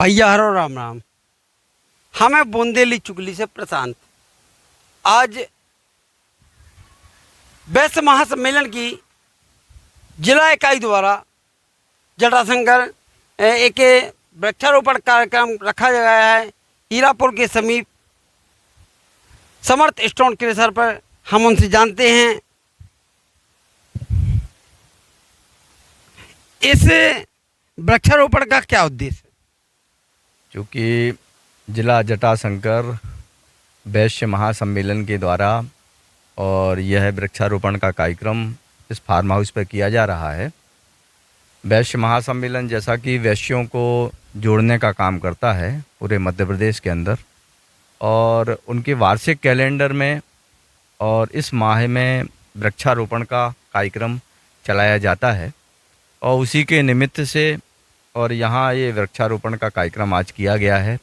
भैया हरो राम राम। हमें बूंदेली चुगली से प्रशांत। आज वैश्य महासम्मेलन की जिला इकाई द्वारा जटाशंकर एक वृक्षारोपण कार्यक्रम रखा गया है। हीरापुर के समीप समर्थ स्टोन क्रेशर पर हम उनसे जानते हैं इस वृक्षारोपण का क्या उद्देश्य। चूँकि जिला जटाशंकर वैश्य महासम्मेलन के द्वारा और यह वृक्षारोपण का कार्यक्रम इस फार्म हाउस पर किया जा रहा है। वैश्य महासम्मेलन जैसा कि वैश्यों को जोड़ने का काम करता है पूरे मध्य प्रदेश के अंदर, और उनके वार्षिक कैलेंडर में और इस माह में वृक्षारोपण का कार्यक्रम चलाया जाता है। और उसी के निमित्त से और यहाँ ये वृक्षारोपण का कार्यक्रम आज किया गया है,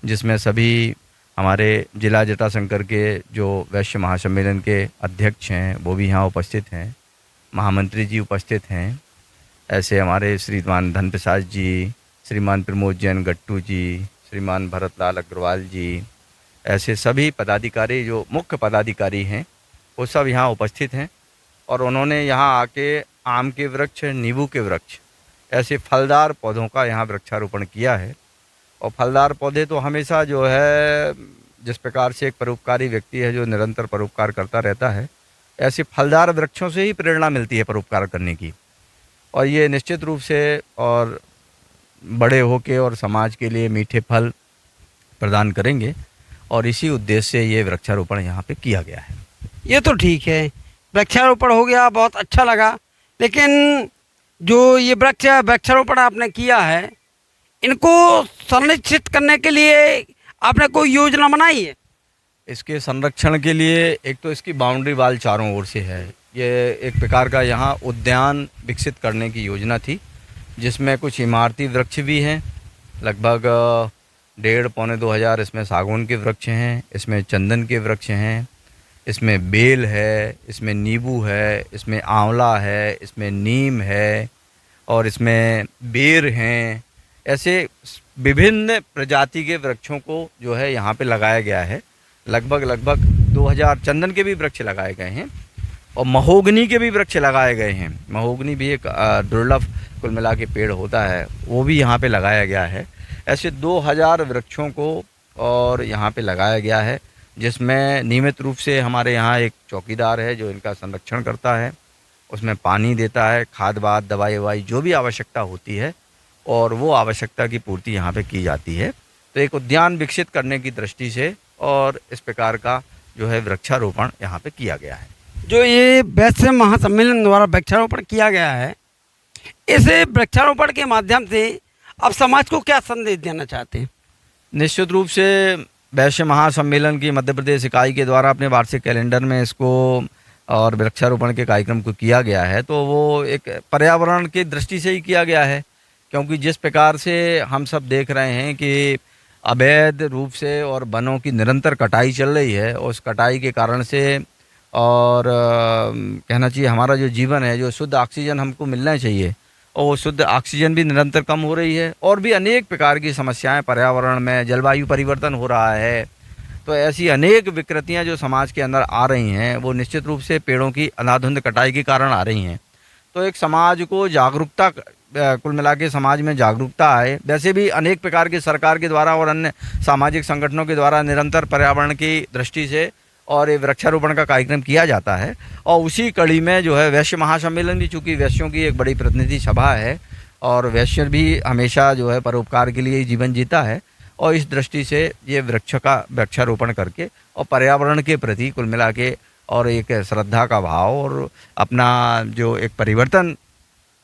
जिसमें सभी हमारे जिला जटाशंकर के जो वैश्य महासम्मेलन के अध्यक्ष हैं वो भी यहाँ उपस्थित हैं, महामंत्री जी उपस्थित हैं, ऐसे हमारे श्रीमान धन प्रसाद जी, श्रीमान प्रमोद जैन गट्टू जी, श्रीमान भरतलाल अग्रवाल जी, ऐसे सभी पदाधिकारी जो मुख्य पदाधिकारी हैं वो सब यहाँ उपस्थित हैं। और उन्होंने यहाँ आके आम के वृक्ष, नींबू के वृक्ष, ऐसे फलदार पौधों का यहाँ वृक्षारोपण किया है। और फलदार पौधे तो हमेशा जो है, जिस प्रकार से एक परोपकारी व्यक्ति है जो निरंतर परोपकार करता रहता है, ऐसे फलदार वृक्षों से ही प्रेरणा मिलती है परोपकार करने की। और ये निश्चित रूप से और बड़े होके और समाज के लिए मीठे फल प्रदान करेंगे, और इसी उद्देश्य से ये वृक्षारोपण यहाँ पे किया गया है। ये तो ठीक है, वृक्षारोपण हो गया, बहुत अच्छा लगा। लेकिन जो ये वृक्षारोपण आपने किया है, इनको संरक्षित करने के लिए आपने कोई योजना बनाई है? इसके संरक्षण के लिए एक तो इसकी बाउंड्री वाल चारों ओर से है। ये एक प्रकार का यहाँ उद्यान विकसित करने की योजना थी, जिसमें कुछ इमारती वृक्ष भी हैं, लगभग 1,500-2 हज़ार इसमें सागौन के वृक्ष हैं, इसमें चंदन के वृक्ष हैं, इसमें बेल है, इसमें नींबू है, इसमें आंवला है, इसमें नीम है, और इसमें बेर हैं। ऐसे विभिन्न प्रजाति के वृक्षों को जो है यहाँ पे लगाया गया है। लगभग 2,000 चंदन के भी वृक्ष लगाए गए हैं, और महोगनी के भी वृक्ष लगाए गए हैं। महोगनी भी एक दुर्लभ कुल मिला के पेड़ होता है, वो भी यहाँ पे लगाया गया है। ऐसे 2,000 वृक्षों को और यहाँ पे लगाया गया है, जिसमें नियमित रूप से हमारे यहाँ एक चौकीदार है जो इनका संरक्षण करता है, उसमें पानी देता है, खाद वाद, दवाई ववाई जो भी आवश्यकता होती है, और वो आवश्यकता की पूर्ति यहाँ पे की जाती है। तो एक उद्यान विकसित करने की दृष्टि से और इस प्रकार का जो है वृक्षारोपण यहाँ पे किया गया है। जो ये वैश्य महासम्मेलन द्वारा वृक्षारोपण किया गया है, इस वृक्षारोपण के माध्यम से आप समाज को क्या संदेश देना चाहते हैं? निश्चित रूप से वैश्य महासम्मेलन की मध्य प्रदेश इकाई के द्वारा अपने वार्षिक कैलेंडर में इसको और वृक्षारोपण के कार्यक्रम को किया गया है, तो वो एक पर्यावरण की दृष्टि से ही किया गया है। क्योंकि जिस प्रकार से हम सब देख रहे हैं कि अवैध रूप से और वनों की निरंतर कटाई चल रही है, और उस कटाई के कारण से और कहना चाहिए हमारा जो जीवन है, जो शुद्ध ऑक्सीजन हमको मिलना चाहिए, और वो शुद्ध ऑक्सीजन भी निरंतर कम हो रही है, और भी अनेक प्रकार की समस्याएं पर्यावरण में, जलवायु परिवर्तन हो रहा है। तो ऐसी अनेक विकृतियां जो समाज के अंदर आ रही हैं, वो निश्चित रूप से पेड़ों की अंधाधुंध कटाई के कारण आ रही हैं। तो एक समाज को जागरूकता, कुल मिला के समाज में जागरूकता आए। वैसे भी अनेक प्रकार की सरकार के द्वारा और अन्य सामाजिक संगठनों के द्वारा निरंतर पर्यावरण की दृष्टि से और ये वृक्षारोपण का कार्यक्रम किया जाता है। और उसी कड़ी में जो है वैश्य महासम्मेलन भी, चूँकि वैश्यों की एक बड़ी प्रतिनिधि सभा है, और वैश्य भी हमेशा जो है परोपकार के लिए ही जीवन जीता है, और इस दृष्टि से ये वृक्षारोपण करके और पर्यावरण के प्रति कुल मिला के और एक श्रद्धा का भाव और अपना जो एक परिवर्तन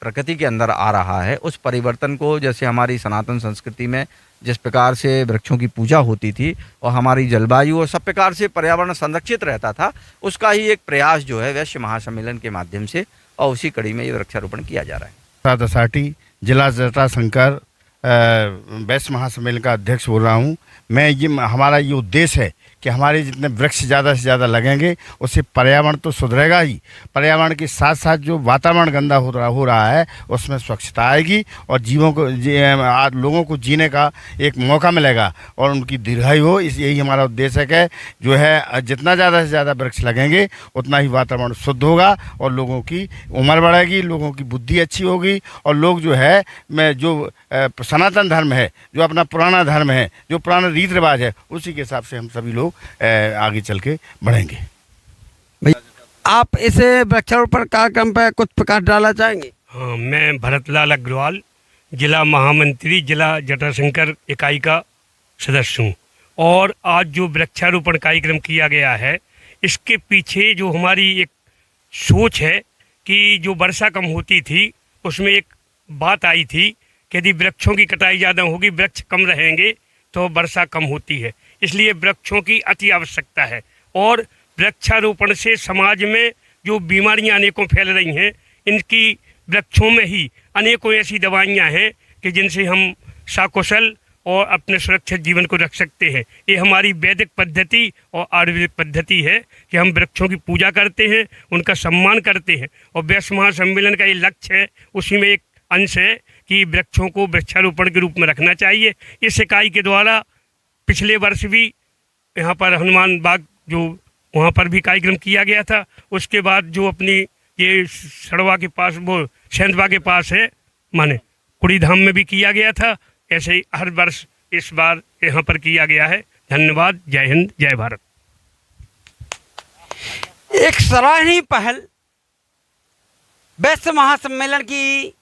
प्रकृति के अंदर आ रहा है, उस परिवर्तन को, जैसे हमारी सनातन संस्कृति में जिस प्रकार से वृक्षों की पूजा होती थी और हमारी जलवायु और सब प्रकार से पर्यावरण संरक्षित रहता था, उसका ही एक प्रयास जो है वैश्य महासम्मेलन के माध्यम से, और उसी कड़ी में ये वृक्षारोपण किया जा रहा है। दसाटी जिला जटाशंकर वैश्य महासम्मेलन का अध्यक्ष बोल रहा हूँ मैं। हमारा ये उद्देश्य है कि हमारे जितने वृक्ष ज़्यादा से ज़्यादा लगेंगे उससे पर्यावरण तो सुधरेगा ही, पर्यावरण के साथ साथ जो वातावरण गंदा हो रहा है उसमें स्वच्छता आएगी और लोगों को जीने का एक मौका मिलेगा और उनकी दीर्घायु हो। इस यही हमारा उद्देश्य है, जो है जितना ज़्यादा से ज़्यादा वृक्ष लगेंगे उतना ही वातावरण शुद्ध होगा और लोगों की उम्र बढ़ेगी, लोगों की बुद्धि अच्छी होगी और लोग जो है जो सनातन धर्म है, जो अपना पुराना धर्म है, जो पुराना रीति रिवाज है, उसी के हिसाब से हम सभी लोग आगे चल के बढ़ेंगे। आप इस वृक्षारोपण कार्यक्रम पर कुछ प्रकाश डालना चाहेंगे? हाँ, मैं भरतलाल अग्रवाल, जिला महामंत्री, जिला जटाशंकर इकाई का सदस्य हूँ। और आज जो वृक्षारोपण कार्यक्रम किया गया है, इसके पीछे जो हमारी एक सोच है कि जो वर्षा कम होती थी उसमें एक बात आई थी कि यदि वृक्षों की कटाई ज़्यादा होगी, वृक्ष कम रहेंगे तो वर्षा कम होती है। इसलिए वृक्षों की अति आवश्यकता है और वृक्षारोपण से समाज में जो बीमारियां अनेकों फैल रही हैं, इनकी वृक्षों में ही अनेकों ऐसी दवाइयां हैं कि जिनसे हम सकुशल और अपने सुरक्षित जीवन को रख सकते हैं। ये हमारी वैदिक पद्धति और आयुर्वेदिक पद्धति है कि हम वृक्षों की पूजा करते हैं, उनका सम्मान करते हैं और वैश्व महासम्मेलन का ये लक्ष्य है, उसी में एक अंश है कि वृक्षों को वृक्षारोपण के रूप में रखना चाहिए। इस इकाई के द्वारा पिछले वर्ष भी यहाँ पर हनुमान बाग जो वहाँ पर भी कार्यक्रम किया गया था। उसके बाद जो अपनी ये सड़वा के पास वो सेंधवा के पास है माने कुड़ी धाम में भी किया गया था। ऐसे ही हर वर्ष इस बार यहाँ पर किया गया है। धन्यवाद। जय हिंद, जय भारत। एक सराहनीय पहल वैश्व महासम्मेलन की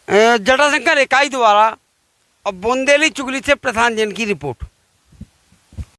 जटाशंकर इकाई द्वारा। और बुंदेली चुगली से प्रधान जैन की रिपोर्ट।